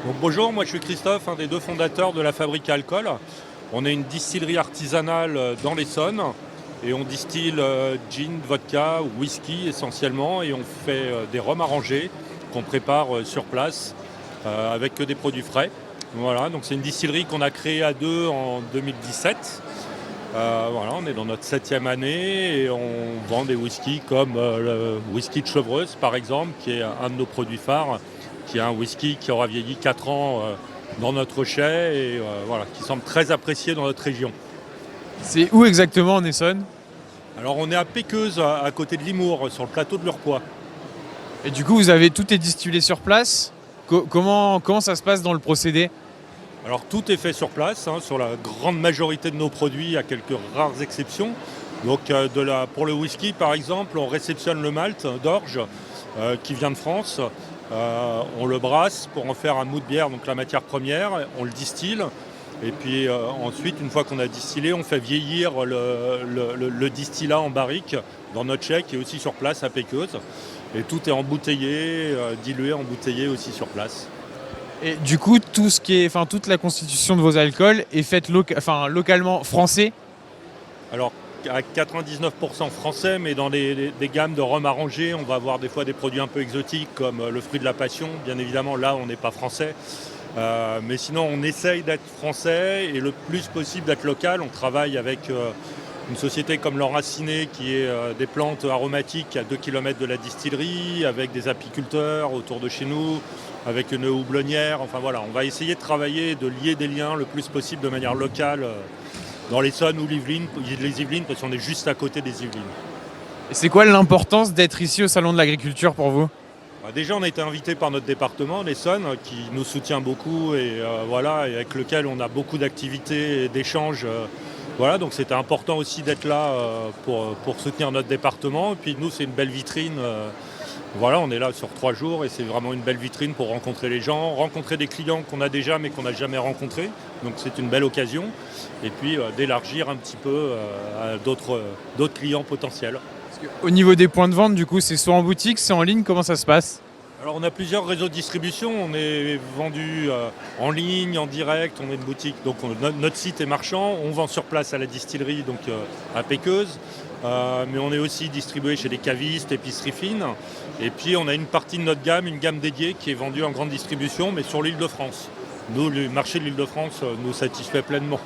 Donc, bonjour, moi je suis Christophe, un des deux fondateurs de la Fabrique à Alcool. On est une distillerie artisanale dans l'Essonne et on distille gin, vodka, whisky essentiellement et on fait des rhums arrangés qu'on prépare sur place avec que des produits frais. Voilà, donc c'est une distillerie qu'on a créée à deux en 2017. Voilà, on est dans notre 7e année et on vend des whiskies comme le whisky de Chevreuse par exemple, qui est un de nos produits phares, qui est un whisky qui aura vieilli 4 ans dans notre chai et voilà, qui semble très apprécié dans notre région. C'est où exactement en Essonne? Alors on est à Péqueuse, à côté de Limours, sur le plateau de l'Urpois. Et du coup, vous avez tout est distillé sur place. Comment ça se passe dans le procédé? Alors tout est fait sur place, hein, sur la grande majorité de nos produits, à quelques rares exceptions. Donc pour le whisky par exemple, on réceptionne le malt d'orge qui vient de France. On le brasse pour en faire un mou de bière, donc la matière première, on le distille. Et puis ensuite, une fois qu'on a distillé, on fait vieillir le distillat en barrique dans notre chai qui est aussi sur place à Péqueuse. Et tout est embouteillé, dilué, embouteillé aussi sur place. Et du coup, toute la constitution de vos alcools est faite localement français. Alors à 99% français, mais dans des gammes de rhum arrangés, on va avoir des fois des produits un peu exotiques comme le fruit de la passion. Bien évidemment, là, on n'est pas français. Mais sinon, on essaye d'être français et le plus possible d'être local. On travaille avec une société comme l'Enraciné qui est des plantes aromatiques à 2 km de la distillerie, avec des apiculteurs autour de chez nous, avec une houblonnière. Enfin voilà, on va essayer de travailler, de lier des liens le plus possible de manière locale dans l'Essonne ou les Yvelines, parce qu'on est juste à côté des Yvelines. Et c'est quoi l'importance d'être ici au Salon de l'Agriculture pour vous? Déjà, on a été invité par notre département, l'Essonne, qui nous soutient beaucoup et voilà, et avec lequel on a beaucoup d'activités et d'échanges. Voilà, donc c'était important aussi d'être là pour soutenir notre département. Et puis nous, c'est une belle vitrine. Voilà, on est là sur 3 jours et c'est vraiment une belle vitrine pour rencontrer les gens, rencontrer des clients qu'on a déjà mais qu'on n'a jamais rencontrés. Donc c'est une belle occasion. Et puis d'élargir un petit peu à d'autres clients potentiels. Au niveau des points de vente, du coup, c'est soit en boutique, c'est en ligne, comment ça se passe? Alors on a plusieurs réseaux de distribution, on est vendu en ligne, en direct, on est une boutique, donc notre site est marchand, on vend sur place à la distillerie, donc à Péqueuse, mais on est aussi distribué chez des cavistes, épiceries fines, et puis on a une partie de notre gamme, une gamme dédiée qui est vendue en grande distribution, mais sur l'Île-de-France. Nous, le marché de l'Île-de-France nous satisfait pleinement.